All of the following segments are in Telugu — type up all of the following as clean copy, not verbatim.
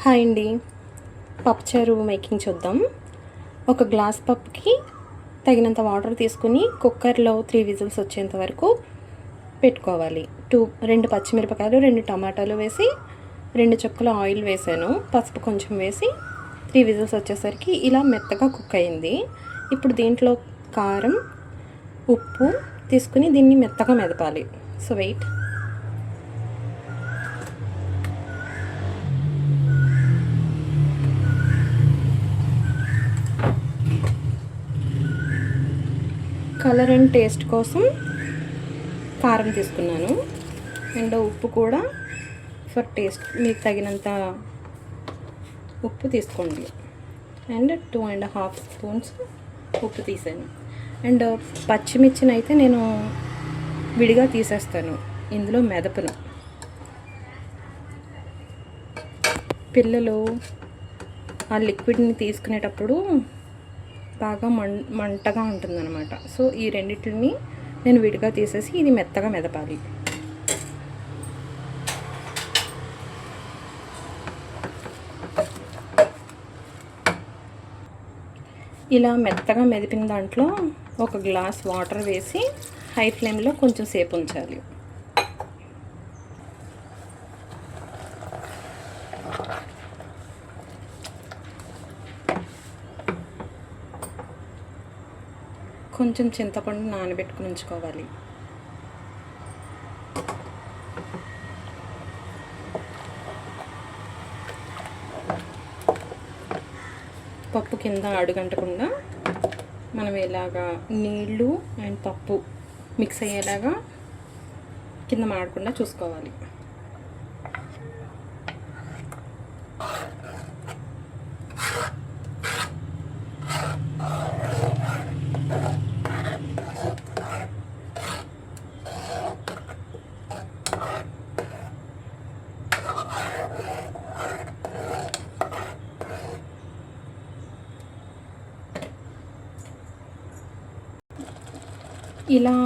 హాయ్ అండి. పప్పుచారు మేకింగ్ చూద్దాం. ఒక గ్లాస్ పప్పుకి తగినంత వాటర్ తీసుకుని కుక్కర్లో 3 విజిల్స్ వచ్చేంత వరకు పెట్టుకోవాలి. 2 పచ్చిమిరపకాయలు, 2 టమాటాలు వేసి 2 చుక్కల ఆయిల్ వేసాను. పసుపు కొంచెం వేసి 3 విజిల్స్ వచ్చేసరికి ఇలా మెత్తగా కుక్ అయింది. ఇప్పుడు దీంట్లో కారం, ఉప్పు తీసుకుని దీన్ని మెత్తగా మెదపాలి. So wait. Colour and taste కోసం కారం తీసుకున్నాను. అండ్ ఉప్పు కూడా ఫర్ టేస్ట్ మీకు తగినంత ఉప్పు తీసుకోండి. అండ్ 2.5 స్పూన్స్ ఉప్పు తీసాను. అండ్ పచ్చిమిర్చిని అయితే నేను విడిగా తీసేస్తాను, ఇందులో మెదపను. పిల్లలు ఆ లిక్విడ్ని తీసుకునేటప్పుడు బాగా మంటగా ఉంటుందన్నమాట. సో ఈ రెండింటిని నేను విడిగా తీసేసి ఇది మెత్తగా మెదపాలి. ఇలా మెత్తగా మెదిపిన దాంట్లో ఒక గ్లాస్ వాటర్ వేసి హై ఫ్లేమ్లో కొంచెం సేపు ఉంచాలి. కొంచెం చింతపండు నానబెట్టుకుని ఉంచుకోవాలి. పప్పు కింద అడుగంటకుండా మనం ఇలాగా నీళ్ళు అండ్ పప్పు మిక్స్ అయ్యేలాగా కింద మాడకుండా చూసుకోవాలి. ఇలా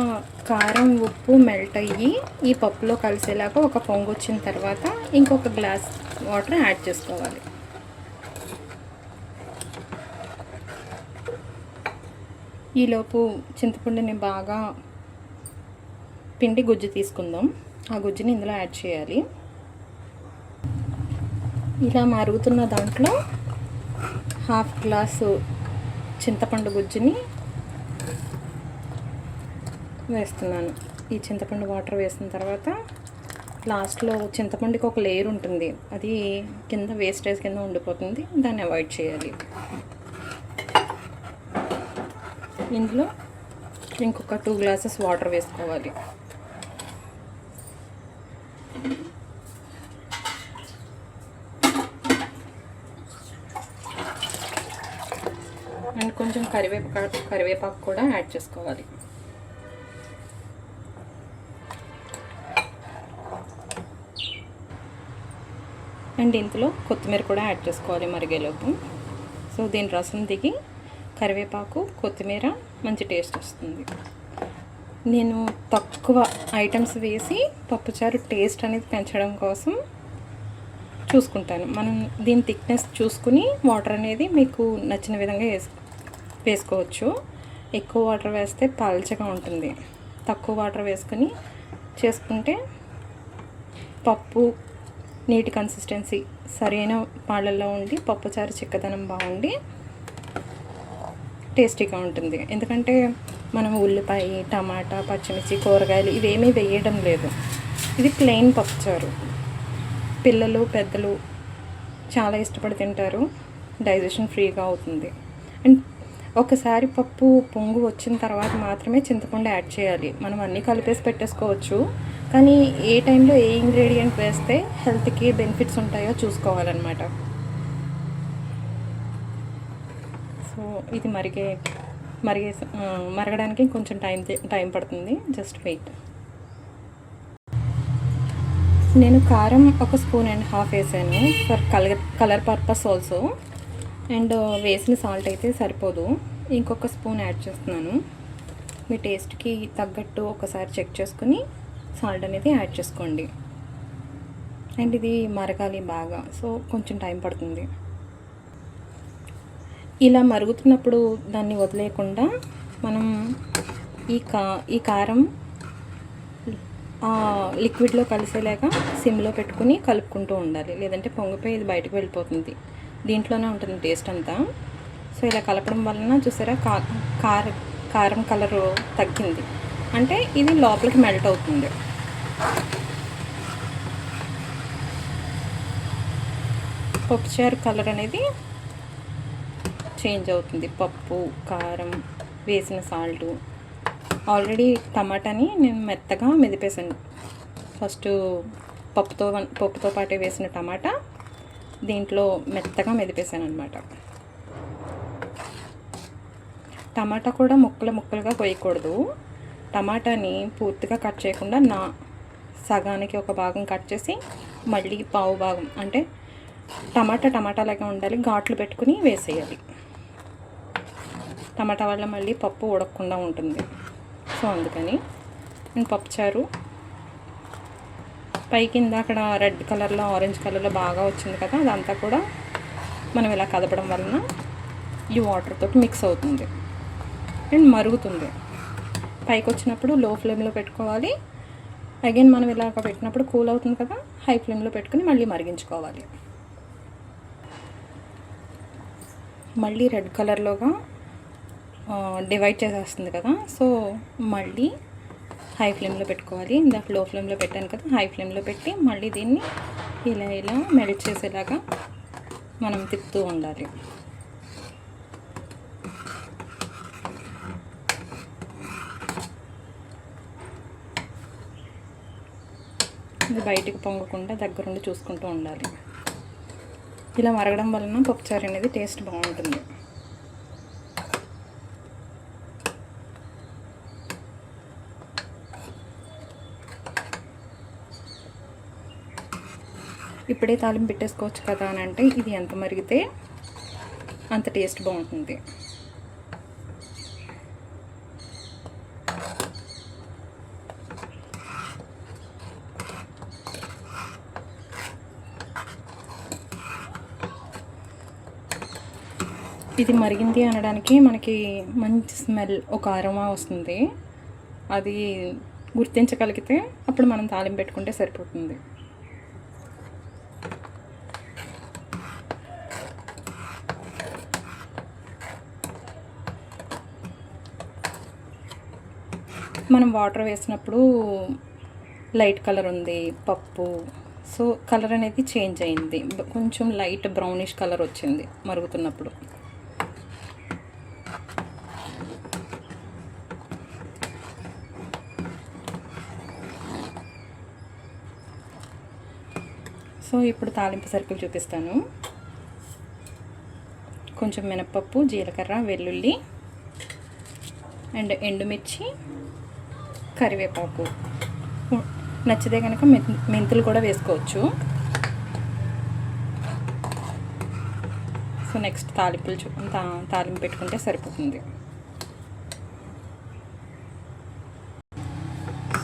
కారం, ఉప్పు మెల్ట్ అయ్యి ఈ పప్పులో కలిసేలాగా ఒక పొంగు వచ్చిన తర్వాత ఇంకొక గ్లాస్ వాటర్ యాడ్ చేసుకోవాలి. ఈలోపు చింతపండుని బాగా పిండి గుజ్జు తీసుకుందాం. ఆ గుజ్జుని ఇందులో యాడ్ చేయాలి. ఇలా మరుగుతున్న దాంట్లో 1/2 గ్లాసు చింతపండు గుజ్జుని వేస్తున్నాను. ఈ చింతపండు వాటర్ వేసిన తర్వాత లాస్ట్లో చింతపండుకి ఒక లేయర్ ఉంటుంది, అది కింద వేస్టేజ్ కింద ఉండిపోతుంది, దాన్ని అవాయిడ్ చేయాలి. ఇందులో ఇంకొక 2 గ్లాసెస్ వాటర్ వేసుకోవాలి. అండ్ కొంచెం కరివేపాకు కూడా యాడ్ చేసుకోవాలి. అండ్ ఇందులో కొత్తిమీర కూడా యాడ్ చేసుకోవాలి మరిగేలోపు. సో దీని రసం దిగి కరివేపాకు, కొత్తిమీర మంచి టేస్ట్ వస్తుంది. నేను తక్కువ ఐటమ్స్ వేసి పప్పుచారు టేస్ట్ అనేది పెంచడం కోసం చూసుకుంటాను. మనం దీని థిక్నెస్ చూసుకుని వాటర్ అనేది మీకు నచ్చిన విధంగా వేసుకోవచ్చు. ఎక్కువ వాటర్ వేస్తే పల్చగా ఉంటుంది. తక్కువ వాటర్ వేసుకొని చేసుకుంటే పప్పు నీటి కన్సిస్టెన్సీ సరైన పాళ్ళల్లో ఉండి పప్పుచారు చిక్కదనం బాగుండి టేస్టీగా ఉంటుంది. ఎందుకంటే మనం ఉల్లిపాయ, టమాటా, పచ్చిమిర్చి, కూరగాయలు ఇవేమీ వేయడం లేదు. ఇది ప్లెయిన్ పప్పుచారు. పిల్లలు, పెద్దలు చాలా ఇష్టపడి తింటారు. డైజెషన్ ఫ్రీగా అవుతుంది. అండ్ ఒకసారి పప్పు పొంగు వచ్చిన తర్వాత మాత్రమే చింతపండు యాడ్ చేయాలి. మనం అన్నీ కలిపేసి పెట్టేసుకోవచ్చు, కానీ ఏ టైంలో ఏ ఇంగ్రీడియంట్ వేస్తే హెల్త్కి బెనిఫిట్స్ ఉంటాయో చూసుకోవాలన్నమాట. సో ఇది మరగడానికి కొంచెం టైం పడుతుంది. Just wait. నేను కారం 1.5 స్పూన్ వేసాను for colour purpose also. And వేసిన సాల్ట్ అయితే సరిపోదు, ఇంకొక స్పూన్ యాడ్ చేస్తున్నాను. మీ టేస్ట్కి తగ్గట్టు ఒకసారి చెక్ చేసుకుని సాల్ట్ అనేది యాడ్ చేసుకోండి. అండ్ ఇది మరగాలి బాగా, సో కొంచెం టైం పడుతుంది. ఇలా మరుగుతున్నప్పుడు దాన్ని వదిలేయకుండా మనం ఈ కారం లిక్విడ్లో కలిసేలాగా సిమ్లో పెట్టుకుని కలుపుకుంటూ ఉండాలి, లేదంటే పొంగిపోయి ఇది బయటకు వెళ్ళిపోతుంది. దీంట్లోనే ఉంటుంది టేస్ట్ అంతా. సో ఇలా కలపడం వలన చూసారా కారం కలరు తగ్గింది, అంటే ఇది లోపలికి మెల్ట్ అవుతుంది. పప్పుచారు కలర్ అనేది చేంజ్ అవుతుంది. పప్పు, కారం, వేసిన సాల్టు, ఆల్రెడీ టమాటాని నేను మెత్తగా మెదిపేసాను. ఫస్ట్ పప్పుతో పాటే వేసిన టమాటా దీంట్లో మెత్తగా మెదిపేసాను అనమాట. టమాటా కూడా ముక్కలుగా కొయ్యకూడదు. టమాటాని పూర్తిగా కట్ చేయకుండా సగానికి ఒక భాగం కట్ చేసి మళ్ళీ పావు భాగం, అంటే టమాటాలాగా ఉండాలి, ఘాట్లు పెట్టుకుని వేసేయాలి. టమాటా వల్ల మళ్ళీ పప్పు ఉడకకుండా ఉంటుంది. సో అందుకని నేను పప్పుచారు పైకి అక్కడ రెడ్ కలర్లో, ఆరెంజ్ కలర్లో బాగా వచ్చింది కదా, అదంతా కూడా మనం ఇలా కదపడం వలన ఈ వాటర్తో మిక్స్ అవుతుంది అండ్ మరుగుతుంది. పైకి వచ్చినప్పుడు లో ఫ్లేమ్లో పెట్టుకోవాలి. అగైన్ మనం ఇలాగ పెట్టినప్పుడు కూల్ అవుతుంది కదా, హై ఫ్లేమ్లో పెట్టుకుని మళ్ళీ మరిగించుకోవాలి. మళ్ళీ రెడ్ కలర్లోగా డివైడ్ చేసేస్తుంది కదా, సో మళ్ళీ హై ఫ్లేమ్లో పెట్టుకోవాలి. ఇందాక లో ఫ్లేమ్లో పెట్టాను కదా, హై ఫ్లేమ్లో పెట్టి మళ్ళీ దీన్ని ఇలా మెల్ట్ చేసేలాగా మనం తిప్పుతూ ఉండాలి. ఇది బయటికి పొంగకుండా దగ్గరుండి చూసుకుంటూ ఉండాలి. ఇలా మరగడం వలన పప్పుచారు అనేది టేస్ట్ బాగుంటుంది. ఇప్పుడే తాలింపు పెట్టేసుకోవచ్చు కదా అని అంటే ఇది ఎంత మరిగితే అంత టేస్ట్ బాగుంటుంది. ఇది మరిగింది అనడానికి మనకి మంచి స్మెల్, ఒక అరోమా వస్తుంది. అది గుర్తించగలిగితే అప్పుడు మనం తాలింపు పెట్టుకుంటే సరిపోతుంది. మనం వాటర్ వేసినప్పుడు లైట్ కలర్ ఉంది పప్పు, సో కలర్ అనేది చేంజ్ అయింది, కొంచెం లైట్ బ్రౌనిష్ కలర్ వచ్చింది మరుగుతున్నప్పుడు. సో ఇప్పుడు తాలింపు సరుకులు చూపిస్తాను. కొంచెం మినపప్పు, జీలకర్ర, వెల్లుల్లి అండ్ ఎండుమిర్చి, కరివేపాకు, నచ్చితే కనుక మెంతులు కూడా వేసుకోవచ్చు. సో నెక్స్ట్ తాలింపు పెట్టుకుంటే సరిపోతుంది.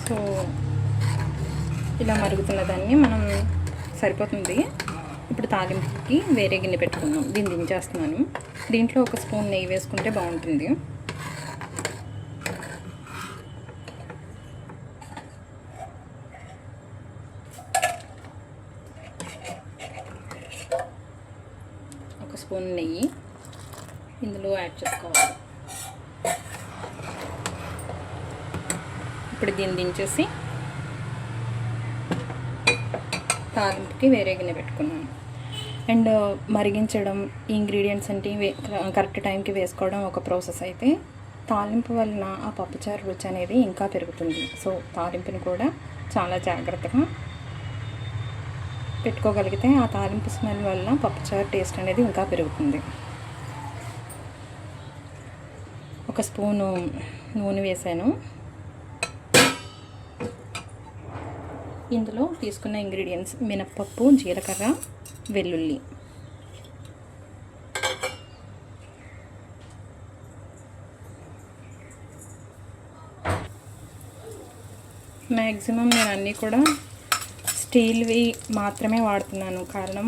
సో ఇలా మరుగుతున్న దాన్ని మనం సరిపోతుంది. ఇప్పుడు తాలింపుకి వేరే గిన్నె పెట్టుకుందాం. దీన్ని దించేస్తున్నాను. దీంట్లో ఒక స్పూన్ నెయ్యి వేసుకుంటే బాగుంటుంది. ఒక స్పూన్ నెయ్యి ఇందులో యాడ్ చేసుకోవాలి. ఇప్పుడు దీన్ని దించేసి తాలింపుకి వేరే గిన్నె పెట్టుకున్నాను. అండ్ మరిగించడం, ఇంగ్రీడియంట్స్ అంటే కరెక్ట్ టైంకి వేసుకోవడం ఒక ప్రాసెస్ అయితే, తాలింపు వలన ఆ పప్పుచారు రుచి అనేది ఇంకా పెరుగుతుంది. సో తాలింపుని కూడా చాలా జాగ్రత్తగా పెట్టుకోగలిగితే ఆ తాలింపు స్మెల్ వల్ల పప్పుచారు టేస్ట్ అనేది ఇంకా పెరుగుతుంది. ఒక స్పూను నూనె వేసాను. ఇందులో తీసుకున్న ఇంగ్రీడియంట్స్ మినప్పప్పు, జీలకర్ర, వెల్లుల్లి. మ్యాక్సిమం నేను అన్నీ కూడా స్టీల్వి మాత్రమే వాడుతున్నాను. కారణం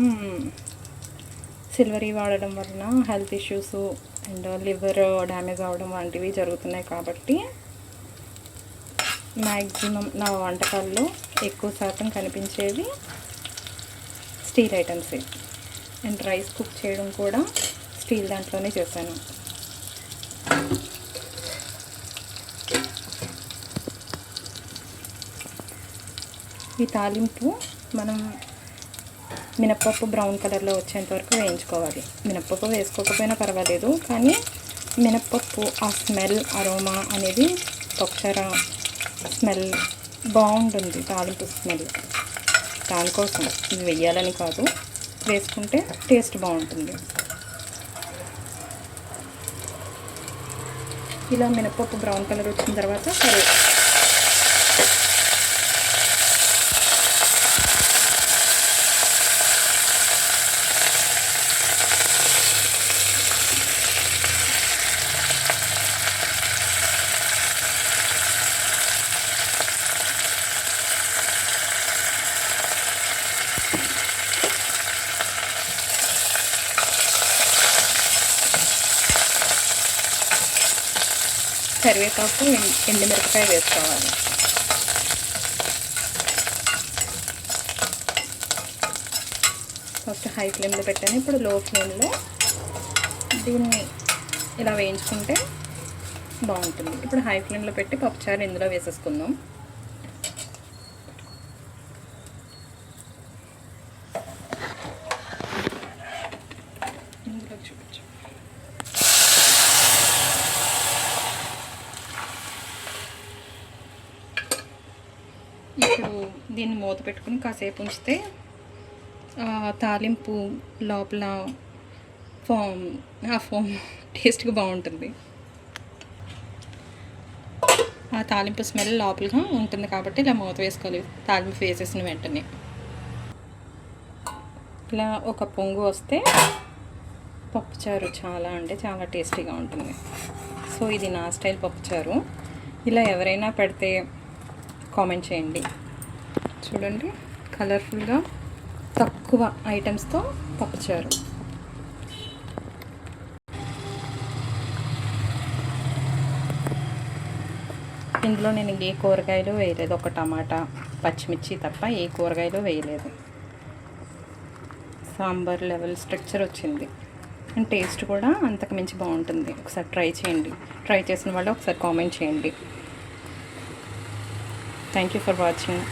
సిల్వర్వి వాడడం వలన health issues and liver damage అవ్వడం వంటివి జరుగుతున్నాయి. కాబట్టి మ్యాక్సిమం నా వంటకాల్లో ఎక్కువ శాతం కనిపించేవి స్టీల్ ఐటమ్సే. అండ్ రైస్ కుక్ చేయడం కూడా స్టీల్ దాంట్లోనే చేశాను. ఈ తాలింపు మనం మినప్పప్పు బ్రౌన్ కలర్లో వచ్చేంత వరకు వేయించుకోవాలి. మినప్పప్పు వేసుకోకపోయినా పర్వాలేదు, కానీ మినప్పప్పు ఆ స్మెల్ అరోమా అనేది పప్పుచారు స్మెల్ బాగుంటుంది, తాలింపు స్మెల్. దానికోసం ఇది వెయ్యాలని కాదు, వేసుకుంటే టేస్ట్ బాగుంటుంది. ఇలా మినప్పప్పు బ్రౌన్ కలర్ వచ్చిన తర్వాత కరివేపాకు ఎండుమిరపకాయ వేసుకోవాలి. ఫస్ట్ హై ఫ్లేమ్లో పెట్టాను, ఇప్పుడు లో ఫ్లేమ్లో దీన్ని ఇలా వేయించుకుంటే బాగుంటుంది. ఇప్పుడు హై ఫ్లేమ్లో పెట్టి పప్పుచారు ఇందులో వేసేసుకుందాం. ఇందులో చూపించు. ఇప్పుడు దీన్ని మూత పెట్టుకుని కాసేపు ఉంచితే తాలింపు లోపల ఫోమ్ టేస్ట్గా బాగుంటుంది. ఆ తాలింపు స్మెల్ లోపలగా ఉంటుంది కాబట్టి ఇలా మూత వేసుకోవాలి తాలింపు వేసేసిన వెంటనే. ఇలా ఒక పొంగు వస్తే పప్పుచారు చాలా అంటే చాలా టేస్టీగా ఉంటుంది. సో ఇది నా స్టైల్ పప్పుచారు. ఇలా ఎవరైనా పెడితే కామెంట్ చేయండి. చూడండి, కలర్ఫుల్గా తక్కువ ఐటమ్స్తో పప్పుచారు. ఇందులో నేను ఏ కూరగాయలు వేయలేదు, ఒక టమాటా పచ్చిమిర్చి తప్ప ఏ కూరగాయలు వేయలేదు. సాంబార్ లెవెల్ స్ట్రక్చర్ వచ్చింది అండ్ టేస్ట్ కూడా అంతకు మించి బాగుంటుంది. ఒకసారి ట్రై చేయండి. ట్రై చేసిన వాళ్ళు ఒకసారి కామెంట్ చేయండి. Thank you for watching.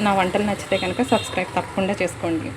నా వంటలు నచ్చితే కనుక సబ్స్క్రైబ్ తప్పకుండా చేసుకోండి.